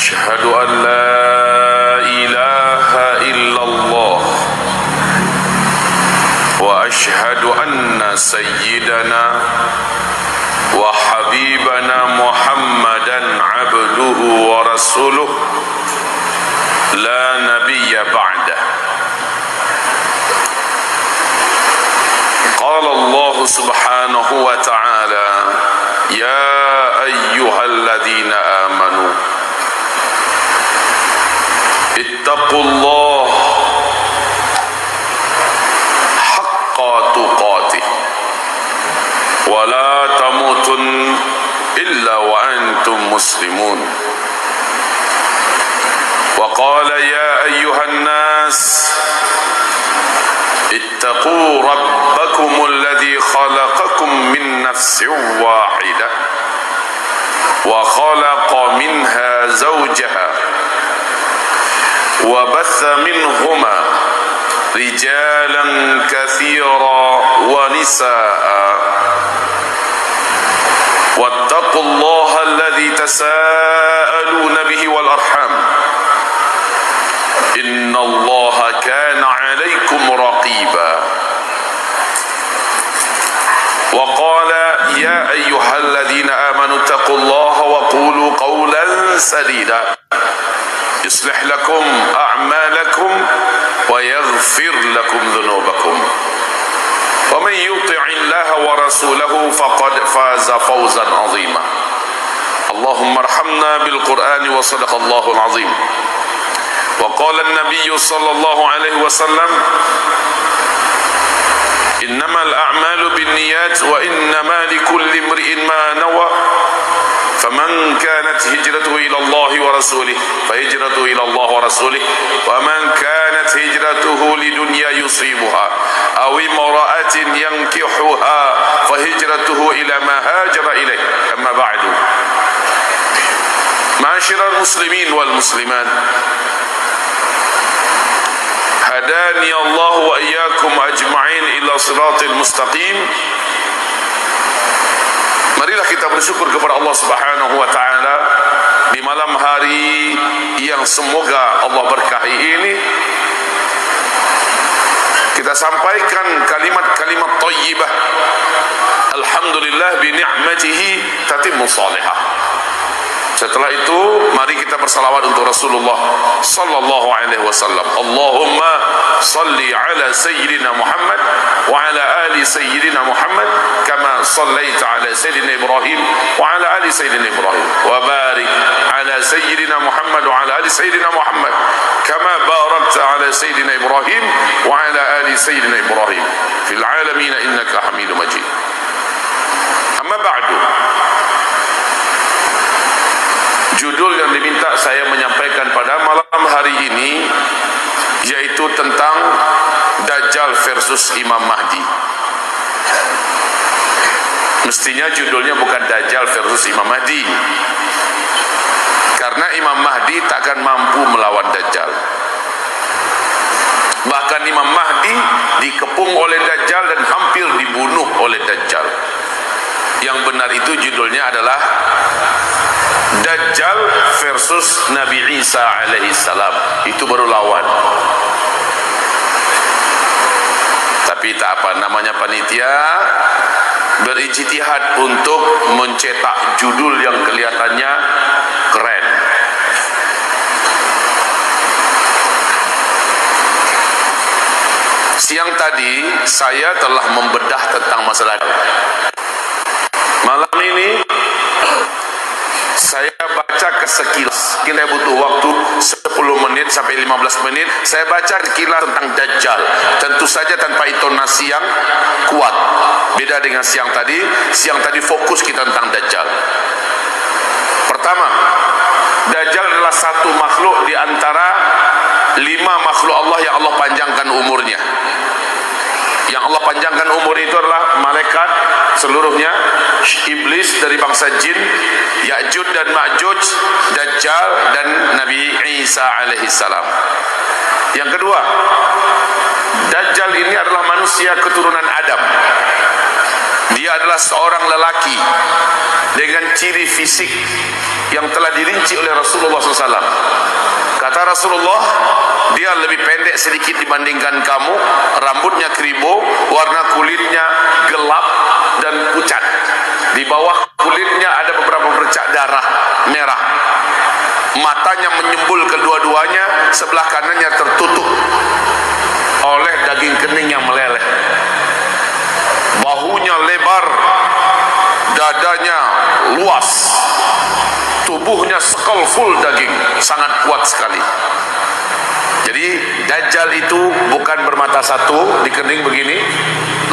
أشهد أن لا إله إلا الله وأشهد أن سيدنا وحبيبنا محمدا عبده ورسوله لا نبي بعده. قال الله سبحانه وتعالى: يا أيها الذين آمنوا اتقوا الله حق تقاته ولا تموتن إلا وأنتم مسلمون. وقال: يا أيها الناس اتقوا ربكم الذي خلقكم من نفس واحدة وخلق منها زوجها وبث منهما رجالا كثيرا ونساء واتقوا الله الذي تساءلون به والأرحام إن الله كان عليكم رقيبا. وقال: يا أيها الذين آمنوا اتقوا الله وقولوا قولا سديدا يصلح لكم أعمالكم ويغفر لكم ذنوبكم ومن يطع الله ورسوله فقد فاز فوزا عظيما. اللهم ارحمنا بالقرآن وصدق الله العظيم. وقال النبي صلى الله عليه وسلم: إنما الأعمال بالنيات وإنما لكل امرئ ما نوى فمن كانت هجرته إلى الله ورسوله فهجرته إلى الله ورسوله ومن كانت هجرته لدنيا يصيبها أو امرأة ينكحها فهجرته إلى ما هاجر إليه. أما بعد، معاشر المسلمين والمسلمات، hadani Allah wa iyyakum ajma'in ila siratil mustaqim. Marilah kita bersyukur kepada Allah Subhanahu wa taala di malam hari yang semoga Allah berkahi ini. Kita sampaikan kalimat-kalimat thayyibah. Alhamdulillah bi ni'matihi tatimmu shalihah. Setelah itu mari kita bersalawat untuk Rasulullah sallallahu alaihi wasallam. Allahumma salli ala sayyidina Muhammad wa ala ali sayyidina Muhammad kama sallaita ala sayyidina Ibrahim wa ala ali sayyidina Ibrahim wa barik ala sayyidina Muhammad wa ala ali sayyidina Muhammad kama barakta ala sayyidina Ibrahim wa ala ali sayyidina Ibrahim fil alamin innaka Hamidum Majid. Amma ba'du. Judul yang diminta saya menyampaikan pada malam hari ini yaitu tentang Dajjal versus Imam Mahdi. Mestinya judulnya bukan Dajjal versus Imam Mahdi, karena Imam Mahdi takkan mampu melawan Dajjal. Bahkan Imam Mahdi dikepung oleh Dajjal dan hampir dibunuh oleh Dajjal. Yang benar itu judulnya adalah Dajjal versus Nabi Isa alaihi salam. Itu baru lawan. Tapi tak apa, namanya panitia berijtihad untuk mencetak judul yang kelihatannya keren. Siang tadi saya telah membedah tentang masalah. Malam ini saya baca sekilas. Kita butuh waktu 10 menit sampai 15 menit. Saya baca sekilas tentang Dajjal. Tentu saja tanpa intonasi yang kuat. Beda dengan siang tadi. Siang tadi fokus kita tentang Dajjal. Pertama, Dajjal adalah satu makhluk di antara 5 makhluk Allah yang Allah panjangkan umurnya. Yang Allah panjangkan umur itu adalah malaikat seluruhnya, iblis dari bangsa jin, Ya'juj dan Ma'juj, Dajjal dan Nabi Isa alaihi salam. Yang kedua, Dajjal ini adalah manusia keturunan Adam. Dia adalah seorang lelaki dengan ciri fisik yang telah dirinci oleh Rasulullah SAW. Kata Rasulullah, dia lebih pendek sedikit dibandingkan kamu, rambutnya keribu, warna kulitnya gelap dan pucat. Di bawah kulitnya ada beberapa bercak darah merah. Matanya menyembul kedua-duanya, sebelah kanannya tertutup oleh daging kening yang meleleh. Bahunya lebar, dadanya luas, tubuhnya sekal full daging, sangat kuat sekali. Jadi Dajjal itu bukan bermata satu di kening begini,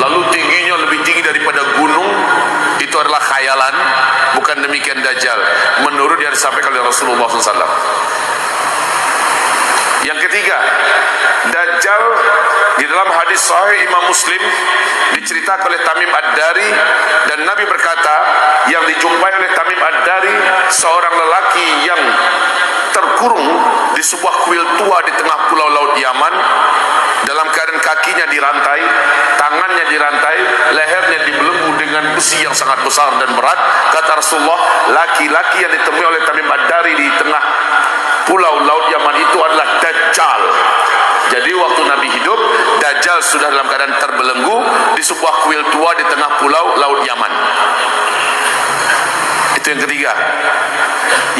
lalu tingginya lebih tinggi daripada gunung. Itu adalah khayalan. Bukan demikian Dajjal menurut yang disampaikan oleh Rasulullah SAW. Yang ketiga, Dajjal di dalam hadis sahih Imam Muslim diceritakan oleh Tamim Ad-Dari, dan Nabi berkata, yang dijumpai oleh Tamim Ad-Dari seorang lelaki yang terkurung di sebuah kuil tua di tengah pulau laut Yaman, dalam keadaan kakinya dirantai, tangannya dirantai, lehernya dibelenggu dengan besi yang sangat besar dan berat. Kata Rasulullah, laki-laki yang ditemui oleh Tamim Ad-Dari di tengah pulau laut Yaman itu adalah Dajjal. Jadi waktu Nabi hidup, Dajjal sudah dalam keadaan terbelenggu di sebuah kuil tua di tengah pulau laut Yaman. Itu yang ketiga.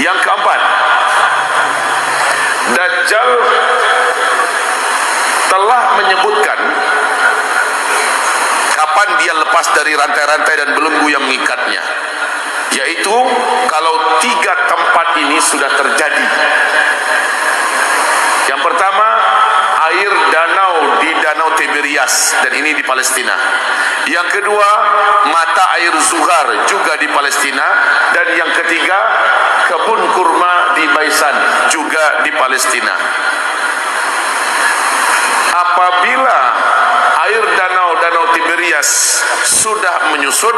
Yang keempat, Dajjal telah menyebutkan kapan dia lepas dari rantai-rantai dan belenggu yang mengikatnya, yaitu kalau 3 tempat ini sudah terjadi. Yang pertama, air danau di Danau Tiberias, dan ini di Palestina. Yang kedua, mata air Zuhar juga di Palestina. Dan yang ketiga, kebun kurma di Baisan juga di Palestina. Apabila air danau Tiberias sudah menyusut,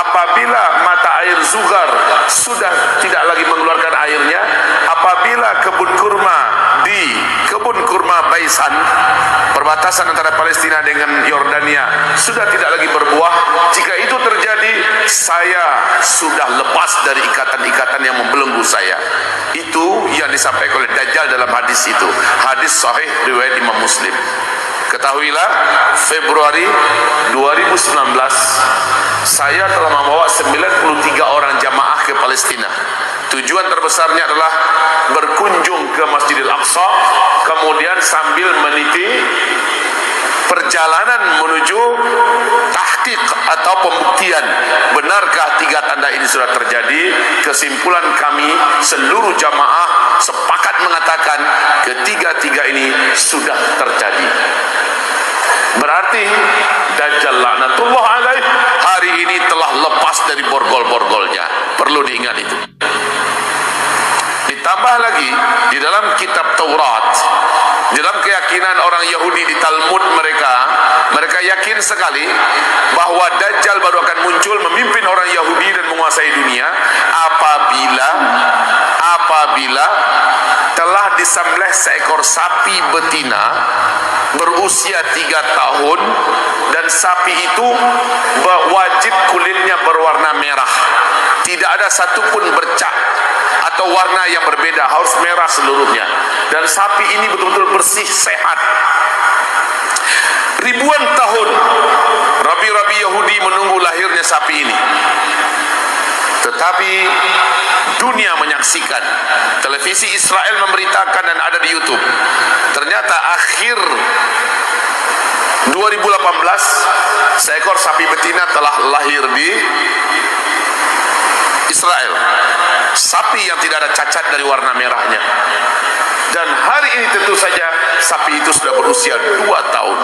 apabila mata air Zuhar sudah tidak lagi mengeluarkan airnya, apabila kebun kurma Baisan, perbatasan antara Palestina dengan Yordania, sudah tidak lagi berbuah, jika itu terjadi, saya sudah lepas dari ikatan-ikatan yang membelenggu saya. Itu yang disampaikan oleh Dajjal dalam hadis itu. Hadis sahih riwayat Imam Muslim. Ketahuilah, Februari 2019 saya telah membawa 93 orang jamaah ke Palestina. Tujuan terbesarnya adalah berkunjung ke Masjidil Aqsa, kemudian sambil meniti perjalanan menuju tahqiq atau pembuktian, benarkah 3 tanda ini sudah terjadi. Kesimpulan kami, seluruh jamaah sepakat mengatakan ketiga-tiga ini sudah terjadi. Berarti Dajjal laknatullah alaih hari ini telah lepas dari borgol-borgolnya. Perlu diingat itu. Ditambah lagi, di dalam kitab Taurat, di dalam keyakinan orang Yahudi di Talmud mereka yakin sekali bahwa Dajjal baru akan muncul memimpin orang Yahudi dan menguasai dunia apabila telah disembelih seekor sapi betina berusia 3 tahun, dan sapi itu wajib kulitnya berwarna merah, tidak ada satupun bercak atau warna yang berbeda, harus merah seluruhnya, dan sapi ini betul-betul bersih, sehat. Ribuan tahun rabi-rabi Yahudi menunggu lahirnya sapi ini, tetapi dunia menyaksikan, televisi Israel memberitakan dan ada di YouTube. Ternyata akhir 2018 seekor sapi betina telah lahir di Israel. Sapi yang tidak ada cacat dari warna merahnya. Dan hari ini tentu saja sapi itu sudah berusia 2 tahun.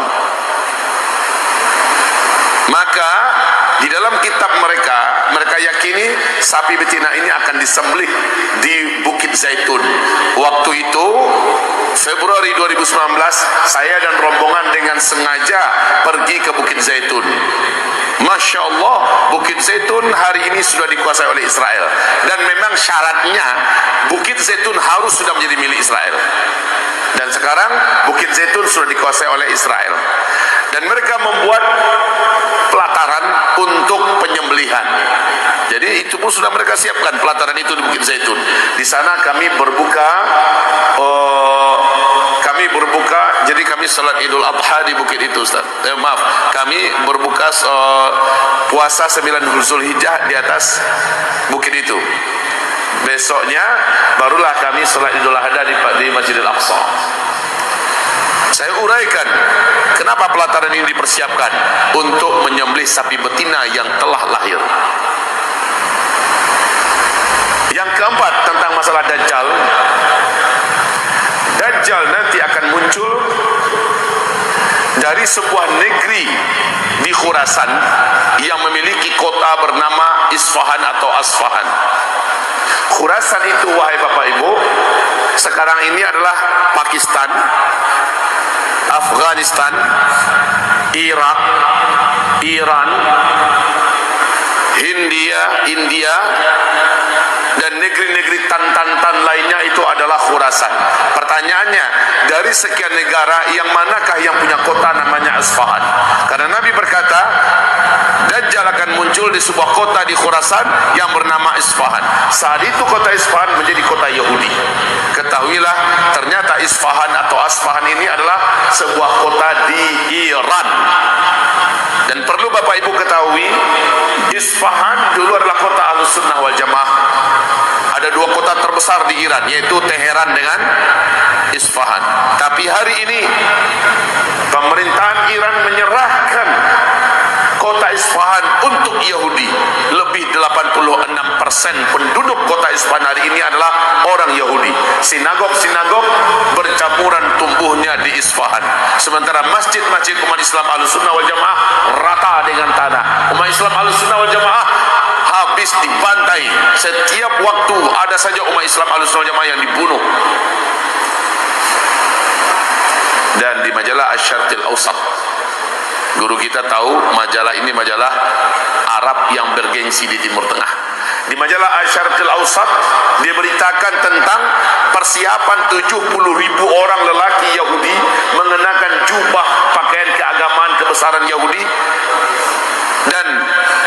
Maka di dalam kitab mereka yakini sapi betina ini akan disembelih di Bukit Zaitun. Waktu itu Februari 2019 saya dan rombongan dengan sengaja pergi ke Bukit Zaitun. Masya Allah, Bukit Zaitun hari ini sudah dikuasai oleh Israel, dan memang syaratnya Bukit Zaitun harus sudah menjadi milik Israel. Dan sekarang Bukit Zaitun sudah dikuasai oleh Israel. Dan mereka membuat pelataran untuk penyembelihan. Jadi itu pun sudah mereka siapkan pelataran itu di Bukit Zaitun. Di sana kami berbuka, jadi kami salat Idul Adha di bukit itu, Ustaz. Kami berbuka puasa 9 Zulhijjah di atas bukit itu. Besoknya barulah kami salat Idul Adha di Masjidil Aqsa. Saya uraikan kenapa pelataran ini dipersiapkan untuk menyembelih sapi betina yang telah lahir. Yang keempat, tentang masalah Dajjal. Dajjal nanti akan muncul dari sebuah negeri di Khurasan yang memiliki kota bernama Isfahan atau Asfahan. Khurasan itu, wahai Bapak Ibu, sekarang ini adalah Pakistan, Afghanistan, Irak, Iran, India, dan negeri-negeri tan lainnya itu adalah Khurasan. Pertanyaannya, dari sekian negara yang manakah yang punya kota namanya Asfahan? Karena Nabi berkata, Dajjal akan muncul di sebuah kota di Khurasan yang bernama Isfahan. Saat itu kota Isfahan menjadi kota Yahudi. Ketahuilah, ternyata Isfahan atau Asfahan ini adalah sebuah kota di Iran. Dan perlu Bapak Ibu ketahui, Isfahan dulu adalah kota Ahlussunnah wal Jamaah. Ada dua kota terbesar di Iran, yaitu Teheran dengan Isfahan. Tapi hari ini pemerintahan Iran menyerahkan kota Isfahan untuk Yahudi. Lebih 86% penduduk kota Isfahan hari ini adalah orang Yahudi. Sinagog-sinagog bercampuran tumbuhnya di Isfahan. Sementara masjid-masjid umat Islam Ahlussunnah wal Jamaah rata dengan tanah. Umat Islam Ahlussunnah wal Jamaah habis dibantai. Setiap waktu ada saja umat Islam Ahlussunnah wal Jamaah yang dibunuh. Dan di majalah Asy-Syarqil Awsat, guru kita tahu majalah ini majalah Arab yang bergengsi di Timur Tengah. Di majalah Asy-Syarqil Awsat dia beritakan tentang persiapan 70.000 orang lelaki Yahudi mengenakan jubah pakaian keagamaan kebesaran Yahudi, dan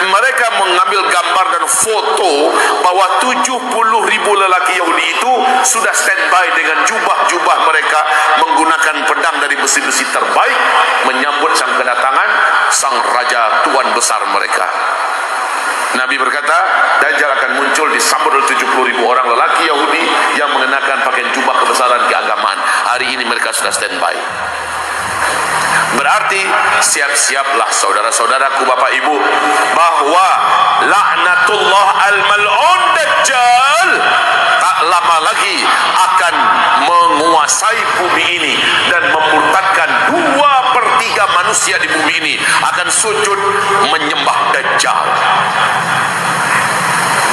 mereka mengambil gambar dan foto bahwa 70.000 lelaki Yahudi itu sudah standby dengan jubah-jubah mereka, menggunakan pedang dari besi-besi terbaik, menyambut sang kedatangan sang raja tuan besar mereka. Nabi berkata, Dajjal akan muncul disambut oleh 70.000 orang lelaki Yahudi yang mengenakan pakaian jubah kebesaran keagamaan. Hari ini mereka sudah standby. Berarti siap-siaplah saudara-saudaraku, Bapak Ibu, bahwa laknatullah al-mal'un Dajjal tak lama lagi akan menguasai bumi ini dan memurtadkan 2/3 manusia di bumi ini akan sujud menyembah Dajjal.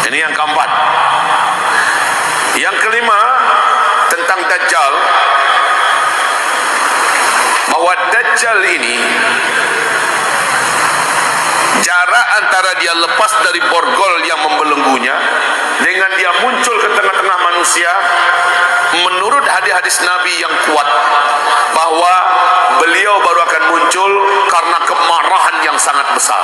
Ini yang keempat. Yang kelima, tentang Dajjal, bahwa Dajjal ini jarak antara dia lepas dari borgol yang membelenggunya dengan dia muncul ke tengah-tengah manusia, menurut hadis-hadis Nabi yang kuat, bahwa beliau baru akan muncul karena kemarahan yang sangat besar.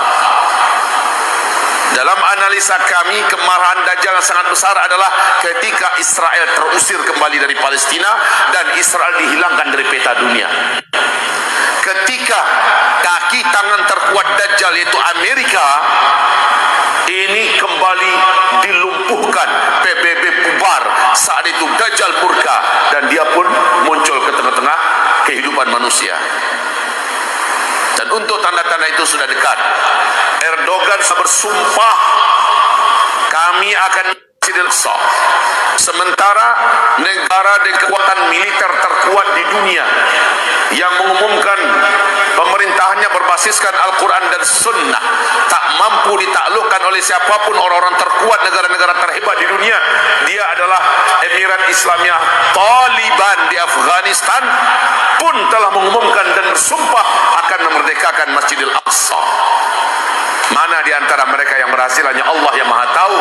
Dalam analisa kami, kemarahan Dajjal yang sangat besar adalah ketika Israel terusir kembali dari Palestina dan Israel dihilangkan dari peta dunia. Ketika kaki tangan terkuat Dajjal yaitu Amerika ini kembali dilumpuhkan, PBB bubar, saat itu Dajjal murka dan dia pun muncul ke tengah-tengah kehidupan manusia. Dan untuk tanda-tanda itu sudah dekat. Erdogan bersumpah, kami akan Masjidil Aqsa. Sementara negara dengan kekuatan militer terkuat di dunia yang mengumumkan pemerintahannya berbasiskan Al-Quran dan Sunnah tak mampu ditaklukkan oleh siapapun orang-orang terkuat negara-negara terhebat di dunia, dia adalah Emirat Islamiyah Taliban di Afghanistan, pun telah mengumumkan dan bersumpah akan memerdekakan Masjidil Aqsa. Mana di antara mereka yang berhasil, hanya Allah yang Maha tahu.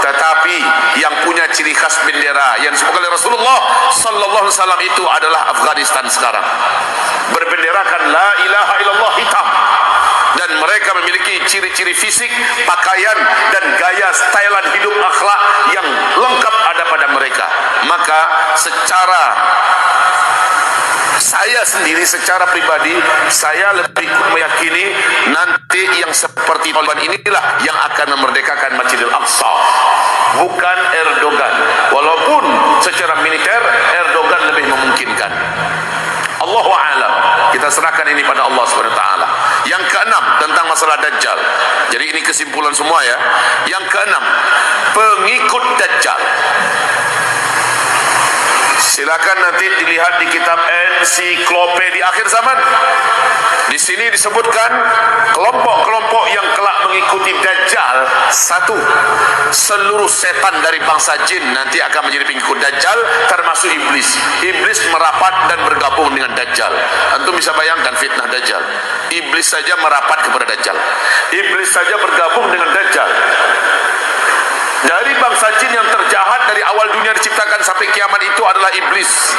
Tetapi yang punya ciri khas bendera yang disebutkan oleh Rasulullah sallallahu alaihi wasallam itu adalah Afghanistan sekarang. Berbenderakan la ilaha illallah hitam, dan mereka memiliki ciri-ciri fisik, pakaian dan gaya stylean hidup akhlak yang lengkap ada pada mereka. Maka secara saya sendiri, secara pribadi, saya lebih meyakini nanti yang seperti Taliban inilah yang akan memerdekakan Masjidil Aqsa, bukan Erdogan. Walaupun secara militer Erdogan lebih memungkinkan. Allahu a'lam. Kita serahkan ini pada Allah Subhanahu wa taala. Yang keenam, tentang masalah Dajjal. Jadi ini kesimpulan semua ya. Yang keenam, pengikut Dajjal. Silakan nanti dilihat di kitab ensiklopedia akhir zaman. Di sini disebutkan kelompok-kelompok yang kelak mengikuti Dajjal. Satu, seluruh setan dari bangsa jin nanti akan menjadi pengikut Dajjal, termasuk iblis. Iblis merapat dan bergabung dengan Dajjal. Antum bisa bayangkan fitnah Dajjal. Iblis saja merapat kepada Dajjal. Iblis saja bergabung dengan Dajjal. Dari bangsa jin yang terjahat dari awal dunia diciptakan sampai kiamat itu adalah iblis.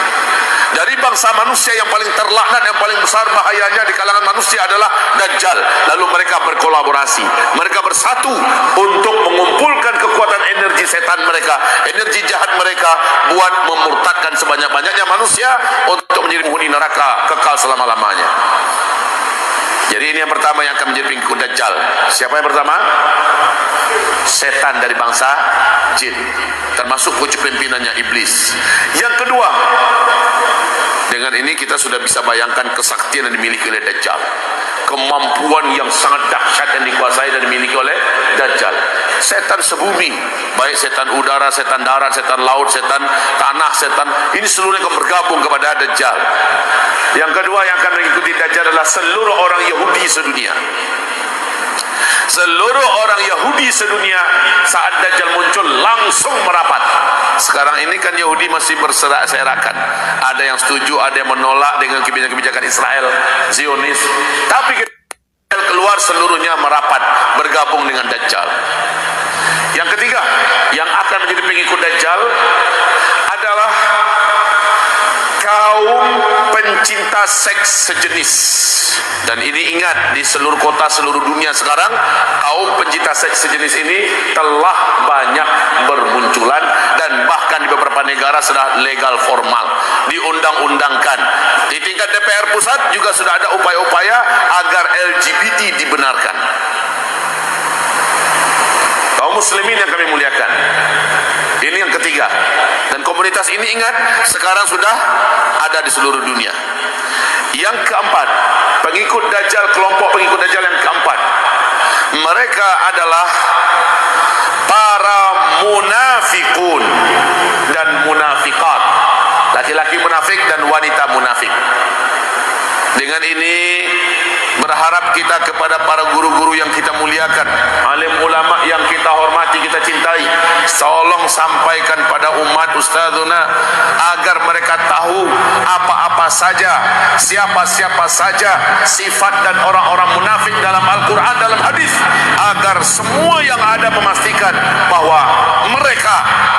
Dari bangsa manusia yang paling terlaknat, yang paling besar bahayanya di kalangan manusia adalah Dajjal. Lalu mereka berkolaborasi, mereka bersatu untuk mengumpulkan kekuatan energi setan mereka, energi jahat mereka, buat memurtadkan sebanyak-banyaknya manusia untuk menjadi penghuni neraka kekal selama-lamanya. Jadi ini yang pertama yang akan menjadi pengikut Dajjal. Siapa yang pertama? Setan dari bangsa jin, termasuk pucuk pimpinannya iblis. Yang kedua, dengan ini kita sudah bisa bayangkan kesaktian yang dimiliki oleh Dajjal, kemampuan yang sangat dahsyat yang dikuasai dan dimiliki oleh Dajjal. Setan sebumi, baik setan udara, setan darat, setan laut, setan tanah, setan ini seluruhnya akan bergabung kepada Dajjal. Yang kedua yang akan mengikuti Dajjal adalah seluruh orang Yahudi sedunia. Seluruh orang Yahudi sedunia saat Dajjal muncul langsung merapat. Sekarang ini kan Yahudi masih berserak-serakan. Ada yang setuju, ada yang menolak dengan kebijakan Israel, Zionis. Tapi Dajjal keluar seluruhnya merapat, bergabung dengan Dajjal. Yang ketiga, yang akan menjadi pengikut Dajjal adalah kaum pencinta seks sejenis. Dan ini ingat, di seluruh kota, seluruh dunia sekarang kaum pencinta seks sejenis ini telah banyak bermunculan, dan bahkan di beberapa negara sudah legal formal, diundang-undangkan. Di tingkat DPR pusat juga sudah ada upaya-upaya agar LGBT dibenarkan. Kaum muslimin yang kami muliakan, ini yang ketiga. Dan komunitas ini ingat, sekarang sudah ada di seluruh dunia. Yang keempat, pengikut Dajjal, kelompok pengikut Dajjal yang keempat, mereka adalah para munafikun dan munafikat, laki-laki munafik dan wanita munafik. Dengan ini berharap kita kepada para guru-guru yang kita muliakan, alim ulama yang kita hormati, kita cintai, tolong sampaikan pada umat ustadzuna agar mereka tahu apa-apa saja, siapa-siapa saja sifat dan orang-orang munafik dalam Al-Quran, dalam hadis, agar semua yang ada memastikan bahwa mereka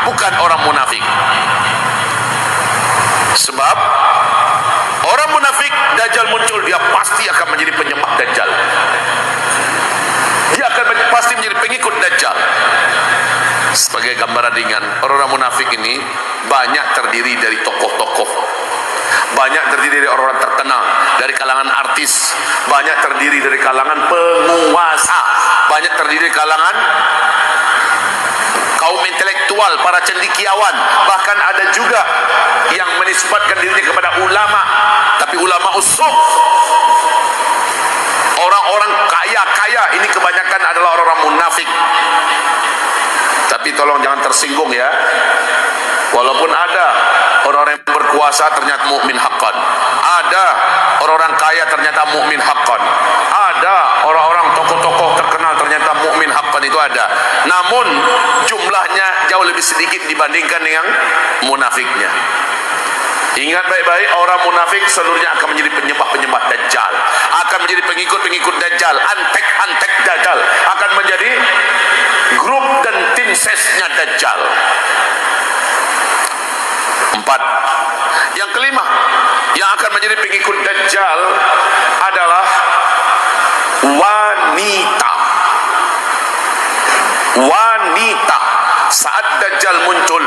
bukan orang munafik. Sebab orang munafik, Dajjal muncul, dia pasti akan menjadi penyembah Dajjal. Dia akan pasti menjadi pengikut Dajjal. Sebagai gambaran ringan, orang-orang munafik ini banyak terdiri dari tokoh-tokoh, banyak terdiri dari orang-orang terkenal, dari kalangan artis, banyak terdiri dari kalangan penguasa, banyak terdiri dari kalangan kaum intelektual, para cendekiawan, bahkan ada juga yang menisbatkan dirinya kepada ulama, tapi ulama usuk. Orang-orang kaya-kaya ini kebanyakan adalah orang-orang munafik. Tapi tolong jangan tersinggung ya. Walaupun ada orang-orang yang berkuasa ternyata mukmin haqqan, ada orang-orang kaya ternyata mukmin haqqan, ada orang-orang tokoh-tokoh terkenal ternyata mukmin haqqan, itu ada. Namun jumlahnya jauh lebih sedikit dibandingkan dengan munafiknya. Ingat baik-baik, orang munafik seluruhnya akan menjadi penyembah-penyembah Dajjal, akan menjadi pengikut-pengikut Dajjal, antek-antek Dajjal, akan menjadi grup dan tim sesnya Dajjal. kelima, yang akan menjadi pengikut Dajjal adalah wanita. Wanita. Saat Dajjal muncul,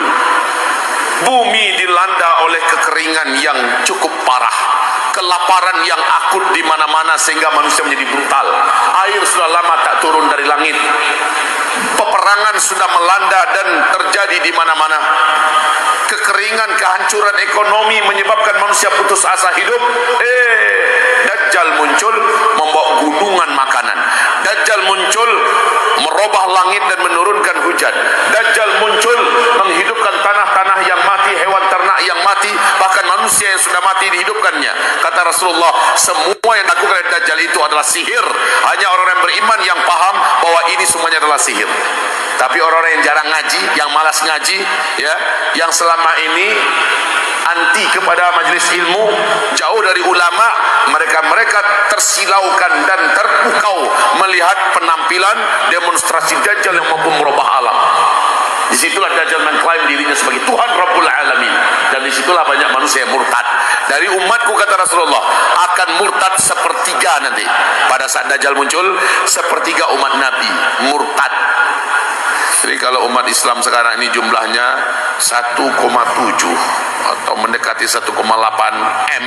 bumi dilanda oleh kekeringan yang cukup parah, kelaparan yang akut di mana-mana sehingga manusia menjadi brutal. Air sudah lama tak turun dari langit. Peperangan sudah melanda dan terjadi di mana-mana. Kekeringan, kehancuran ekonomi menyebabkan manusia putus asa hidup. Dajjal muncul membawa gunungan makanan. Dajjal muncul merubah langit dan menurunkan hujan. Dajjal muncul menghidupkan tanah-tanah yang mati, hewan ternak yang mati, bahkan manusia yang sudah mati dihidupkannya. Kata Rasulullah, semua yang dilakukan oleh Dajjal itu adalah sihir. Hanya orang-orang yang beriman yang paham bahwa ini semuanya adalah sihir. Tapi orang-orang yang jarang ngaji, yang malas ngaji, ya, yang selama ini anti kepada majelis ilmu, jauh dari ulama, mereka tersilaukan dan terpukau melihat penampilan demonstrasi Dajjal yang mampu merubah alam. Disitulah Dajjal mengklaim dirinya sebagai Tuhan Rabbul Alamin, dan disitulah banyak manusia yang murtad. Dari umatku, kata Rasulullah, akan murtad sepertiga nanti. Pada saat Dajjal muncul, sepertiga umat Nabi murtad. Jadi kalau umat Islam sekarang ini jumlahnya 1,7 atau mendekati 1,8 M,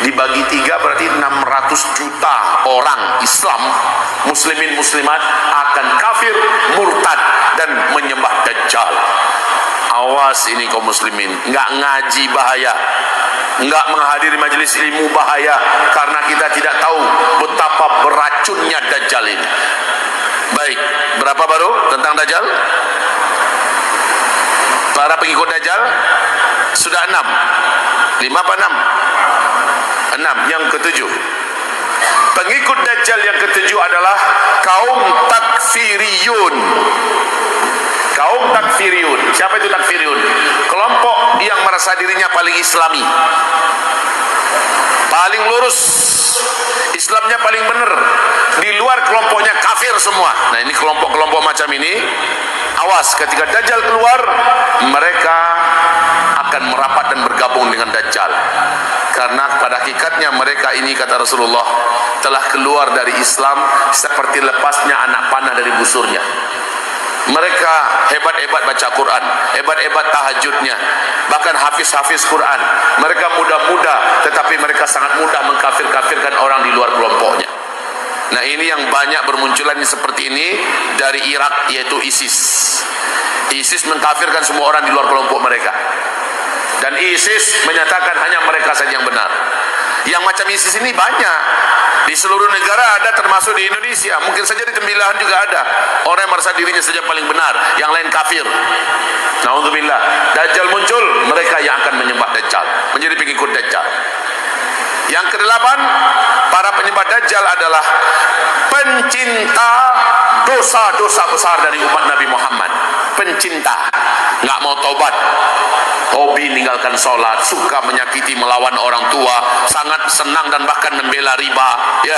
dibagi 3 berarti 600 juta orang Islam, muslimin muslimat akan kafir, murtad dan menyembah Dajjal. Awas ini kaum muslimin, nggak ngaji bahaya, nggak menghadiri majelis ilmu bahaya, karena kita tidak tahu betapa beracunnya Dajjal ini. Baik, berapa baru tentang Dajjal? Para pengikut Dajjal sudah 6. 5 apa 6? 6. Yang ketujuh, pengikut Dajjal yang ketujuh adalah kaum takfiriyun. Kaum takfiriyun. Siapa itu takfiriyun? Kelompok yang merasa dirinya paling islami, paling lurus, Islamnya paling benar. Di luar kelompoknya kafir semua. Nah, ini kelompok-kelompok macam ini, awas, ketika Dajjal keluar, mereka akan merapat dan bergabung dengan Dajjal. Karena pada hakikatnya mereka ini, kata Rasulullah, telah keluar dari Islam seperti lepasnya anak panah dari busurnya. Mereka hebat-hebat baca Quran, hebat-hebat tahajudnya, bahkan hafiz-hafiz Quran. Mereka muda-muda, tetapi mereka sangat mudah mengkafir-kafirkan orang di luar kelompoknya. Nah, ini yang banyak bermunculan seperti ini dari Irak, yaitu ISIS. ISIS mengkafirkan semua orang di luar kelompok mereka, dan ISIS menyatakan hanya mereka saja yang benar. Yang macam ISIS ini banyak di seluruh negara, ada, termasuk di Indonesia. Mungkin saja di Tembilahan juga ada orang yang merasa dirinya saja paling benar, yang lain kafir. Na'udzubillah. Dajjal muncul, mereka yang akan menyembah Dajjal, menjadi pengikut Dajjal. Yang kedelapan, para penyembah Dajjal adalah pencinta dosa-dosa besar dari umat Nabi Muhammad. Pencinta, nggak mau tobat, hobi meninggalkan sholat, suka menyakiti, melawan orang tua, sangat senang dan bahkan membela riba, ya.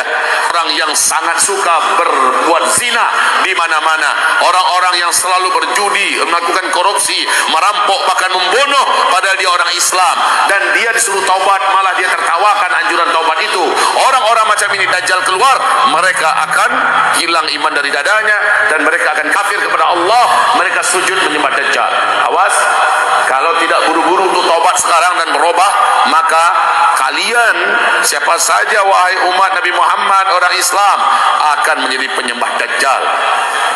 Orang yang sangat suka berbuat zina di mana-mana, orang-orang yang selalu berjudi, melakukan korupsi, merampok, bahkan membunuh, padahal dia orang Islam, dan dia disuruh taubat, malah dia tertawakan anjuran taubat itu. Orang-orang macam ini Dajjal keluar, mereka akan hilang iman dari dadanya, dan mereka akan kafir kepada Allah. Mereka sujud menyembah Dajjal. Awas, kalau tidak buru-buru untuk taubat sekarang dan berubah, maka kalian, siapa saja wahai umat Nabi Muhammad, orang Islam, akan menjadi penyembah Dajjal,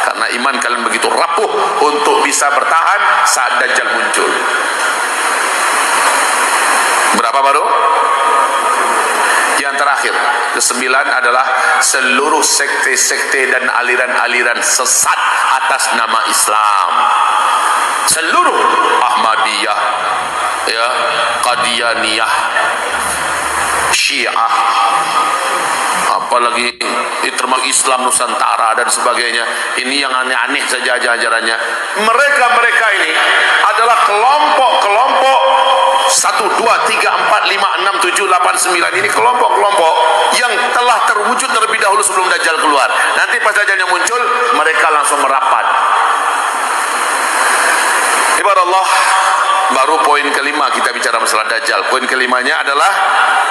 karena iman kalian begitu rapuh untuk bisa bertahan saat Dajjal muncul. Berapa baru? Yang terakhir, kesembilan adalah seluruh sekte-sekte dan aliran-aliran sesat atas nama Islam. Seluruh Ahmadiyah, ya, Qadianiyah, Syiah, apalagi termasuk Islam Nusantara dan sebagainya. Ini yang aneh-aneh saja ajarannya. Mereka ini adalah kelompok-kelompok 1, 2, 3, 4, 5, 6, 7, 8, 9. Ini kelompok-kelompok yang telah terwujud terlebih dahulu sebelum Dajjal keluar. Nanti pas Dajjalnya muncul, mereka langsung merapat. Ibarat Allah, baru poin kelima kita bicara masalah Dajjal. Poin kelimanya adalah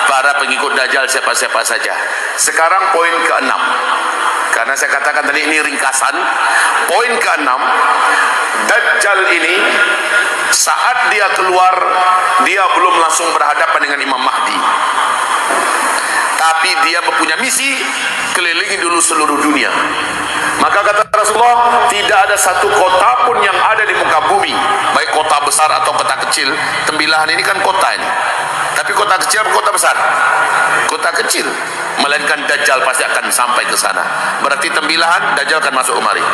para pengikut Dajjal siapa-siapa saja. Sekarang poin keenam. Karena saya katakan tadi ini ringkasan. Poin keenam, Dajjal ini saat dia keluar, dia belum langsung berhadapan dengan Imam Mahdi. Tapi dia mempunyai misi kelilingi dulu seluruh dunia. Maka kata Rasulullah, tidak ada satu kota pun yang ada di muka bumi, baik kota besar atau kota kecil. Tembilahan ini kan kota ini, tapi kota kecil atau kota besar? Kota kecil. Melainkan Dajjal pasti akan sampai ke sana. Berarti Tembilahan, Dajjal akan masuk kemari.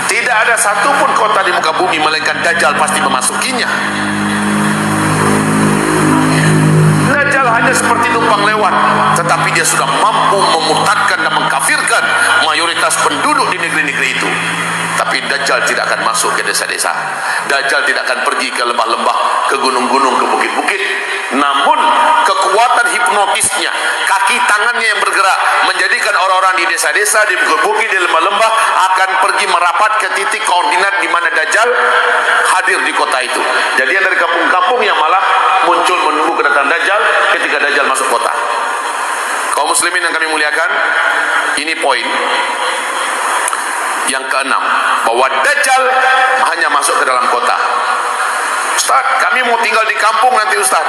Tidak ada satu pun kota di muka bumi, melainkan Dajjal pasti memasukinya. Dajjal hanya seperti numpang lewat, tetapi dia sudah mampu memurtadkan dan mengkafirkan mayoritas penduduk di negeri-negeri itu. Tapi Dajjal tidak akan masuk ke desa-desa. Dajjal tidak akan pergi ke lembah-lembah, ke gunung-gunung, ke bukit-bukit. Namun kekuatan hipnotisnya, kaki tangannya yang bergerak, menjadikan orang-orang di desa-desa, di bukit-bukit, di lembah-lembah akan pergi merapat ke titik koordinat di mana Dajjal hadir di kota itu. Jadi yang dari kampung-kampung yang malah muncul menunggu kedatangan Dajjal ketika Dajjal masuk kota. Kaum muslimin yang kami muliakan, ini poin yang keenam, bahwa Dajjal hanya masuk ke dalam kota. Ustaz, kami mau tinggal di kampung nanti Ustaz.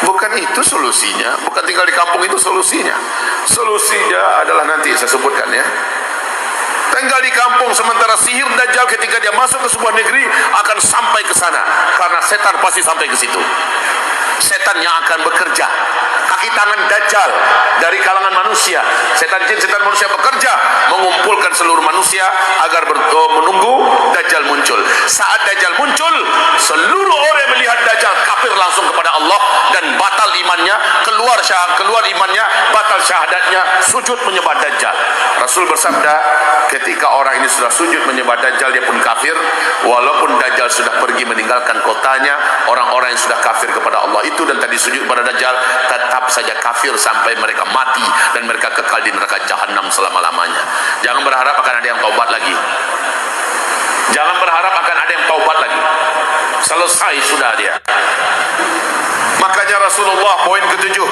Bukan itu solusinya, bukan tinggal di kampung itu solusinya. Solusinya adalah nanti saya sebutkan ya. Tinggal di kampung, sementara sihir Dajjal ketika dia masuk ke sebuah negeri akan sampai ke sana, karena setan pasti sampai ke situ. Setan yang akan bekerja, kaki tangan Dajjal dari kalangan manusia, setan jin, setan manusia bekerja mengumpulkan seluruh manusia agar menunggu Dajjal muncul. Saat Dajjal muncul, seluruh orang yang melihat Dajjal kafir langsung kepada Allah dan batal imannya, keluar imannya, batal syahadatnya, sujud menyembah Dajjal. Rasul bersabda, ketika orang ini sudah sujud menyembah Dajjal, dia pun kafir. Walaupun Dajjal sudah pergi meninggalkan kotanya, orang-orang yang sudah kafir kepada Allah itu dan tadi sujud pada Dajjal tetap saja kafir sampai mereka mati dan mereka kekal di neraka jahanam selama-lamanya. Jangan berharap akan ada yang taubat lagi. Jangan berharap akan ada yang taubat lagi. Selesai sudah dia. Makanya Rasulullah poin ketujuh,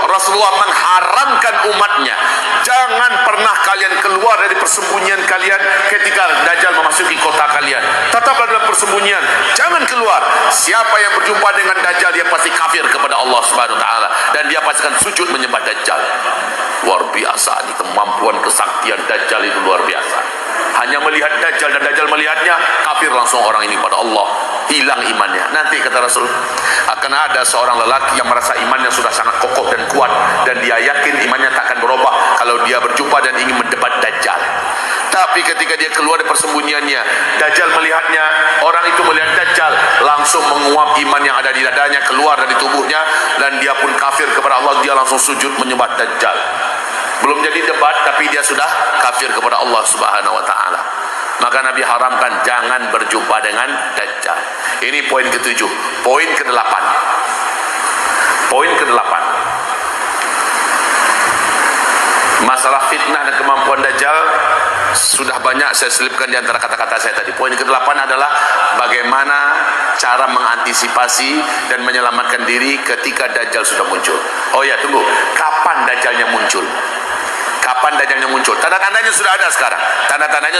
Rasulullah mengharamkan umatnya, jangan pernah kalian keluar dari persembunyian kalian ketika Dajjal memasuki kota kalian. Tetaplah dalam persembunyian, jangan keluar. Siapa yang berjumpa dengan Dajjal, dia pasti kafir kepada Allah Subhanahu wa taala dan dia pasti akan sujud menyembah Dajjal. Luar biasa, ini kemampuan kesaktian Dajjal itu luar biasa. Hanya melihat Dajjal dan Dajjal melihatnya, kafir langsung orang ini pada Allah, hilang imannya. Nanti kata Rasul, akan ada seorang lelaki yang merasa imannya sudah sangat kokoh dan kuat dan dia yakin imannya tak akan berubah kalau dia berjumpa dan ingin mendebat Dajjal. Tapi ketika dia keluar dari persembunyiannya, Dajjal melihatnya, orang itu melihat Dajjal, langsung menguap iman yang ada di dadanya keluar dari tubuhnya dan dia pun kafir kepada Allah, dia langsung sujud menyembah Dajjal. Belum jadi debat tapi dia sudah kafir kepada Allah Subhanahu wa taala. Maka Nabi haramkan jangan berjumpa dengan Dajjal. Ini poin ketujuh. Poin kedelapan. Masalah fitnah dan kemampuan Dajjal sudah banyak saya selipkan di antara kata-kata saya tadi. Poin kedelapan adalah bagaimana cara mengantisipasi dan menyelamatkan diri ketika Dajjal sudah muncul. Oh ya, tunggu. Kapan Dajjalnya muncul? Kapan Dajjalnya muncul? Tanda-tandanya sudah ada sekarang. Tanda-tandanya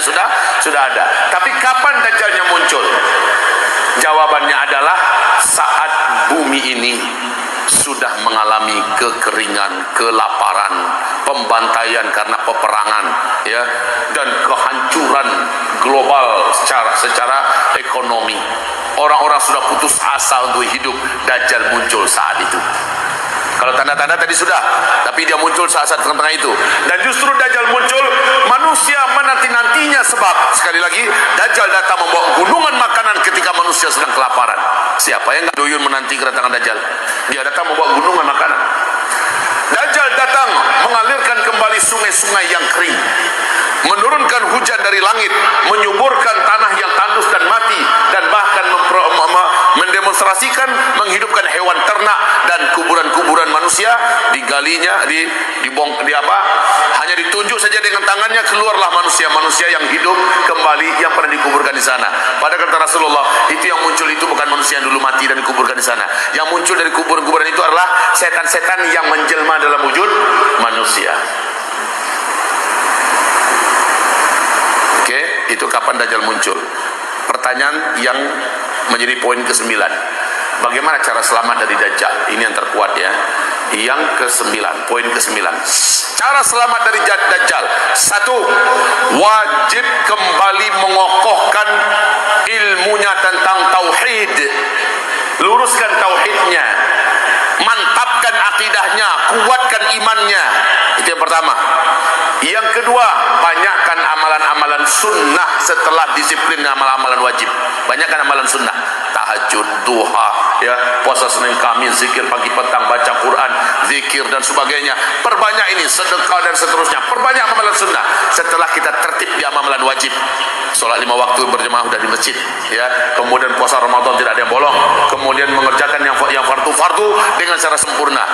sudah ada. Tapi kapan Dajjalnya muncul? Jawabannya adalah saat bumi ini sudah mengalami kekeringan, kelaparan, pembantaian karena peperangan, ya, dan kehancuran global secara ekonomi. Orang-orang sudah putus asa untuk hidup. Dajjal muncul saat itu. Kalau tanda-tanda tadi sudah, tapi dia muncul saat-saat tengah-tengah itu. Dan justru Dajjal muncul, manusia menanti-nantinya, sebab sekali lagi Dajjal datang membawa gunungan makanan ketika manusia sedang kelaparan. Siapa yang nggak doyun menanti kedatangan Dajjal? Dia datang membawa gunungan makanan. Dajjal datang mengalirkan kembali sungai-sungai yang kering, menurunkan hujan dari langit, menyuburkan tanah yang tandus dan mati, dan bahkan mendemonstrasikan demonstrasikan menghidupkan hewan ternak dan kuburan-kuburan manusia digalinya, hanya ditunjuk saja dengan tangannya, keluarlah manusia-manusia yang hidup kembali yang pernah dikuburkan di sana. Pada kata Rasulullah, itu yang muncul itu bukan manusia yang dulu mati dan dikuburkan di sana. Yang muncul dari kuburan-kuburan itu adalah setan-setan yang menjelma dalam wujud manusia. Oke, itu kapan Dajjal muncul? Pertanyaan yang menjadi poin ke-9. Bagaimana cara selamat dari Dajjal? Ini yang terkuat ya. Yang ke-9, poin ke-9. Cara selamat dari Dajjal. 1. Wajib kembali mengokohkan ilmunya tentang tauhid. Luruskan tauhidnya. Mantapkan akidahnya, kuatkan imannya. Itu yang pertama. Yang kedua, banyakkan amalan-amalan sunnah setelah disiplin amalan-amalan wajib. Banyakkan amalan sunnah, tahajud, duha, ya, puasa Senin Kamis, zikir pagi petang, baca Quran, zikir dan sebagainya. Perbanyak ini, sedekah dan seterusnya. Perbanyak amalan sunnah setelah kita tertib di amalan wajib. Sholat 5 waktu berjemaah sudah di masjid, ya. Kemudian puasa Ramadan tidak ada yang bolong. Kemudian mengerjakan yang fardu dengan secara sempurna.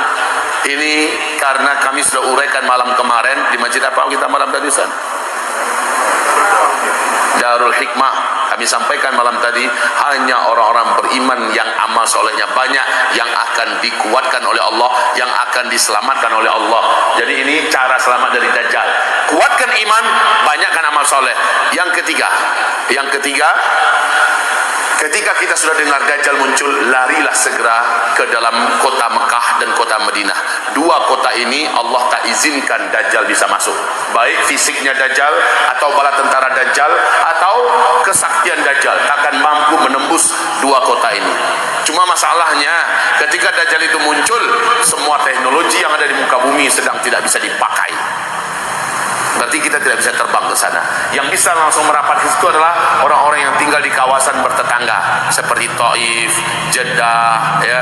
Ini karena kami sudah uraikan malam kemarin di masjid apa kita malam tadi, Ustaz? Darul Hikmah. Kami sampaikan malam tadi, hanya orang-orang beriman yang amal solehnya banyak yang akan dikuatkan oleh Allah, yang akan diselamatkan oleh Allah. Jadi ini cara selamat dari Dajjal. Kuatkan iman, banyakkan amal soleh. Yang ketiga, ketika kita sudah dengar Dajjal muncul, larilah segera ke dalam kota Mekah dan kota Madinah. Dua kota ini Allah tak izinkan Dajjal bisa masuk. Baik fisiknya Dajjal atau bala tentara Dajjal atau kesaktian Dajjal takkan mampu menembus dua kota ini. Cuma masalahnya ketika Dajjal itu muncul, semua teknologi yang ada di muka bumi sedang tidak bisa dipakai. Berarti kita tidak bisa terbang ke sana. Yang bisa langsung merapat ke situ adalah orang-orang yang tinggal di kawasan bertetangga seperti Taif, Jeddah, ya,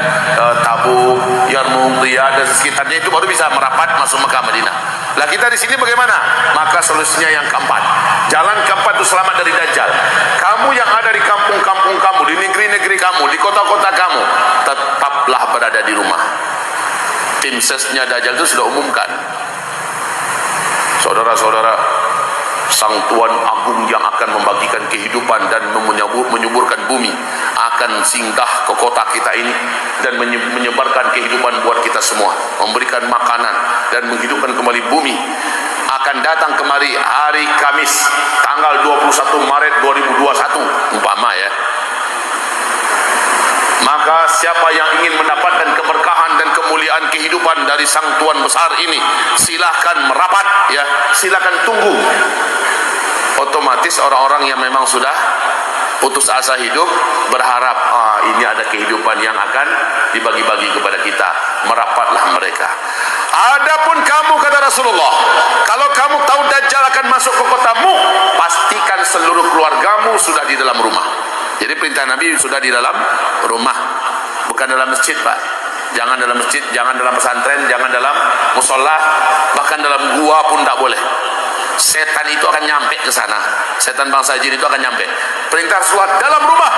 Tabuk, Yarmouk, Riyadh dan sekitarnya, itu baru bisa merapat masuk Mekah Madinah. Lah kita di sini bagaimana? Maka solusinya yang keempat. Jalan keempat itu selamat dari Dajjal. Kamu yang ada di kampung-kampung kamu, di negeri-negeri kamu, di kota-kota kamu, tetaplah berada di rumah. Tim sesnya Dajjal itu sudah umumkan. Saudara-saudara, Sang Tuan Agung yang akan membagikan kehidupan dan menyuburkan bumi akan singgah ke kota kita ini dan menyebarkan kehidupan buat kita semua, memberikan makanan dan menghidupkan kembali bumi. Akan datang kemari hari Kamis tanggal 21 Maret 2021 umpama, ya. Maka siapa yang ingin mendapatkan keberkahan dan kemuliaan kehidupan dari Sang Tuan besar ini, silahkan merapat, ya, silahkan tunggu. Otomatis orang-orang yang memang sudah putus asa hidup berharap, ini ada kehidupan yang akan dibagi-bagi kepada kita, merapatlah mereka. Adapun kamu, kata Rasulullah, kalau kamu tahu Dajjal akan masuk ke kotamu, pastikan seluruh keluargamu sudah di dalam rumah. Jadi perintah Nabi sudah di dalam rumah, bukan dalam masjid, Pak. Jangan dalam masjid, jangan dalam pesantren, jangan dalam musola, bahkan dalam gua pun tak boleh. Setan itu akan nyampe ke sana. Setan bangsa jin itu akan nyampe. Perintah Rasulullah dalam rumah.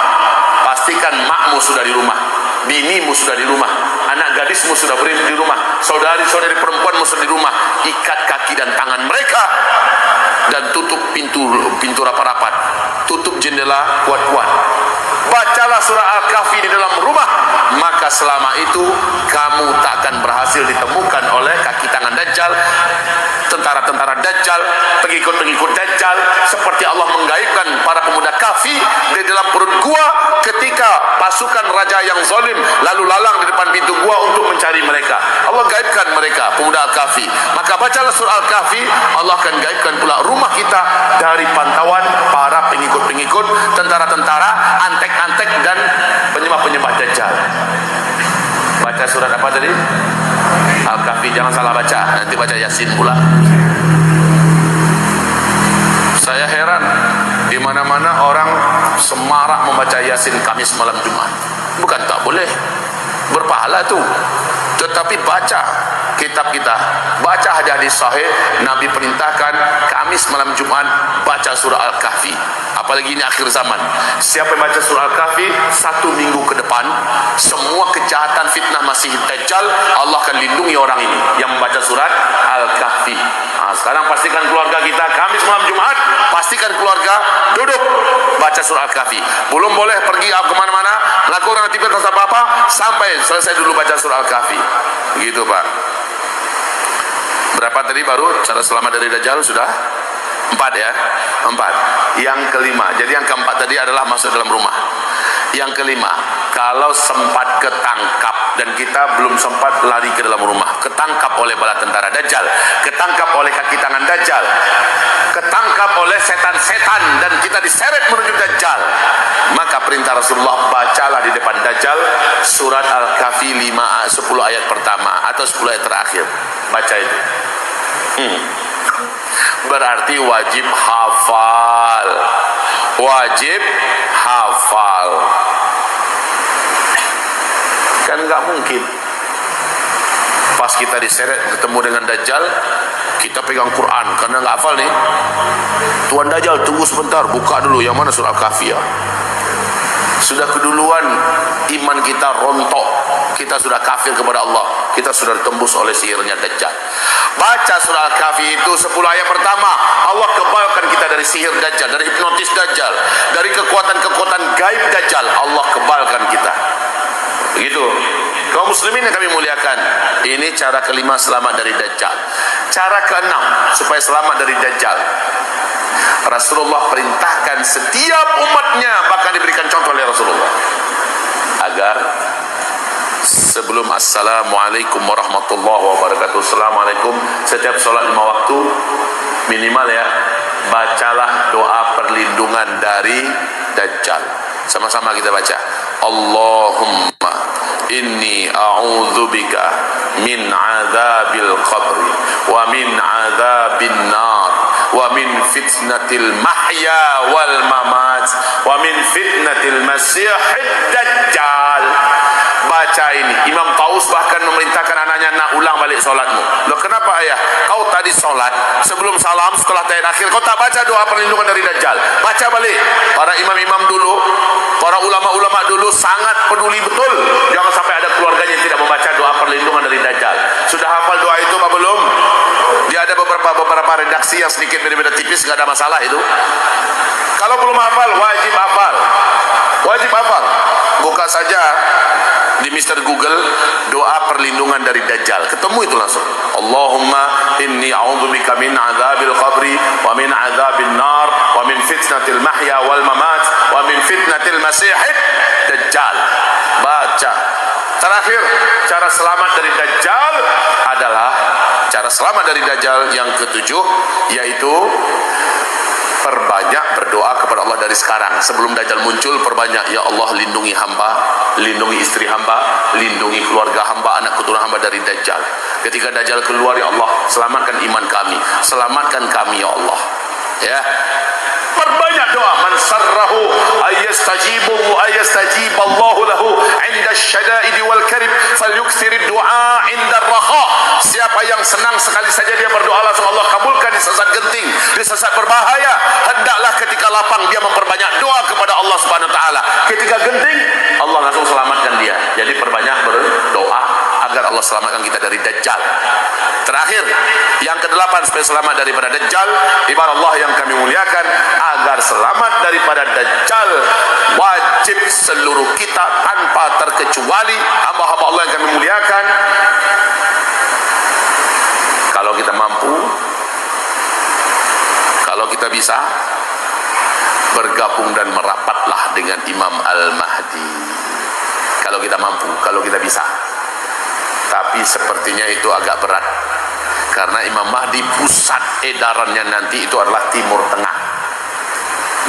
Pastikan makmu sudah di rumah, binimu sudah di rumah, anak gadismu sudah berada di rumah, saudari-saudari perempuanmu sudah di rumah. Ikat kaki dan tangan mereka dan tutup pintu rapat-rapat, tutup jendela kuat-kuat. Bacalah surah Al-Kahfi di dalam rumah, maka selama itu kamu tak akan berhasil ditemukan oleh kaki tangan Dajjal, tentara-tentara Dajjal, pengikut-pengikut Dajjal, seperti Allah menggaibkan para pemuda Kahfi di dalam perut gua ketika pasukan raja yang zalim lalu lalang di depan pintu gua untuk mencari mereka. Allah gaibkan mereka, pemuda Al-Kahfi. Maka bacalah surah Al-Kahfi, Allah akan gaibkan pula rumah kita dari pantauan para pengikut-pengikut, tentara-tentara, antek-antek dan penyembah-penyembah Dajjal. Baca surat apa tadi? Al-Kahfi, jangan salah baca, nanti baca Yasin pula. Saya heran, di mana-mana orang semarak membaca Yasin Kamis malam Jumat. Bukan tak boleh, berpahala tuh, tetapi baca kitab kita, baca hadis sahih, Nabi perintahkan Kamis malam Jumat baca surah Al-Kahfi. Apalagi ini akhir zaman, siapa yang baca surah Al-Kahfi 1 minggu ke depan, kejahatan fitnah Masih Dajjal, Allah akan lindungi orang ini yang membaca surat Al-Kahfi. Nah, sekarang pastikan keluarga kita Kamis malam Jumat, pastikan keluarga duduk baca surat Al-Kahfi. Belum boleh pergi kemana-mana melakukan aktivitas apa-apa sampai selesai dulu baca surat Al-Kahfi. Begitu Pak. Berapa tadi baru cara selamat dari Dajjal? Sudah 4 ya, 4. Yang kelima, jadi yang keempat tadi adalah masuk dalam rumah. Yang kelima, kalau sempat ketangkap dan kita belum sempat lari ke dalam rumah, ketangkap oleh bala tentara Dajjal, ketangkap oleh kaki tangan Dajjal, ketangkap oleh setan-setan dan kita diseret menuju Dajjal, maka perintah Rasulullah, bacalah di depan Dajjal surat Al-Kahfi 10 ayat pertama atau 10 ayat terakhir. Baca itu. Berarti wajib hafal. Wajib hafal. Kan nggak mungkin pas kita diseret ketemu dengan Dajjal kita pegang Quran karena nggak hafal nih. Tuan Dajjal tunggu sebentar, buka dulu yang mana surah Al-Kahfi ya. Sudah keduluan iman kita rontok, kita sudah kafir kepada Allah, kita sudah ditembus oleh sihirnya Dajjal. Baca surah Al-Kahfi itu 10 ayat pertama, Allah kebalkan kita dari sihir Dajjal, dari hipnotis Dajjal, dari kekuatan-kekuatan gaib Dajjal, Allah kebalkan kita. Begitu. Kaum muslimin yang kami muliakan, ini cara kelima selamat dari Dajjal. Cara keenam supaya selamat dari Dajjal, Rasulullah perintahkan setiap umatnya, bahkan diberikan contoh oleh Rasulullah, agar sebelum assalamualaikum warahmatullahi wabarakatuh, assalamualaikum, setiap sholat 5 waktu minimal ya, bacalah doa perlindungan dari Dajjal. Sama-sama kita baca, Allahumma inni a'udzubika min azabil qabri wa min azabin nar wa min fitnatil mahya wal mamat wa min fitnatil masihid dajjal. Baca ini. Imam Taus bahkan memerintahkan anaknya, nak ulang balik solatmu. Loh, kenapa ayah? Kau tadi solat sebelum salam setelah tahiyat akhir kau tak baca doa perlindungan dari Dajjal. Baca balik. Para imam-imam dulu, para ulama-ulama dulu sangat peduli betul jangan sampai ada keluarganya yang tidak membaca doa perlindungan dari Dajjal. Sudah hafal doa itu apa belum? Dia ada beberapa redaksi yang sedikit beda-beda tipis, nggak ada masalah itu. Kalau belum hafal, wajib hafal. Wajib hafal. Buka saja di Mr. Google doa perlindungan dari Dajjal, ketemu itu langsung. Allahumma inni a'udzubika min azabil qabri wa min azabin nar wa min fitnatil mahya wal mamat wa min fitnatil masihid dajjal. Baca. Terakhir, cara selamat dari Dajjal adalah cara selamat dari Dajjal yang ketujuh, yaitu perbanyak berdoa kepada Allah dari sekarang. Sebelum Dajjal muncul, perbanyak, ya Allah lindungi hamba, lindungi istri hamba, lindungi keluarga hamba, anak keturunan hamba dari Dajjal. Ketika Dajjal keluar, ya Allah selamatkan iman kami, selamatkan kami ya Allah. Ya, perbanyak doa. Man sarrahu ayastajib Allahu lahu 'inda asy-syada'id wal karib falyukthir ad-du'a 'inda ar-raha. Siapa yang senang sekali saja dia berdoa langsung Allah kabulkan di saat genting, di saat berbahaya. Hendaklah ketika lapang dia memperbanyak doa kepada Allah Subhanahu wa taala. Ketika genting Allah langsung selamatkan dia. Jadi perbanyak berdoa agar Allah selamatkan kita dari Dajjal. Terakhir, yang kedelapan supaya selamat daripada Dajjal, ibarat Allah yang kami muliakan, agar selamat daripada Dajjal wajib seluruh kita tanpa terkecuali hamba-hamba Allah yang kami muliakan, kalau kita mampu, kalau kita bisa, bergabung dan merapatlah dengan Imam Al-Mahdi. Kalau kita mampu, kalau kita bisa. Tapi sepertinya itu agak berat, karena Imam Mahdi pusat edarannya nanti itu adalah Timur Tengah.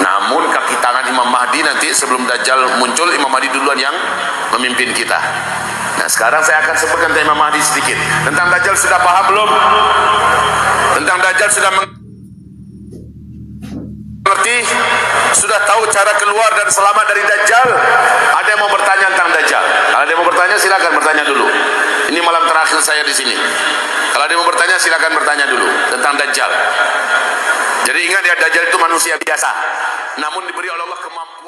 Namun kaki tangan Imam Mahdi nanti sebelum Dajjal muncul, Imam Mahdi duluan yang memimpin kita. Nah, sekarang saya akan sebutkan tentang Imam Mahdi sedikit. Tentang Dajjal sudah paham belum? Tentang Dajjal sudah mengerti? Sudah tahu cara keluar dan selamat dari Dajjal? Ada yang mau bertanya tentang Dajjal? Kalau ada yang mau bertanya, silakan bertanya dulu. Ini malam terakhir saya di sini. Kalau ada yang mau bertanya, silakan bertanya dulu tentang Dajjal. Jadi ingat ya, Dajjal itu manusia biasa, namun diberi oleh Allah kemampuan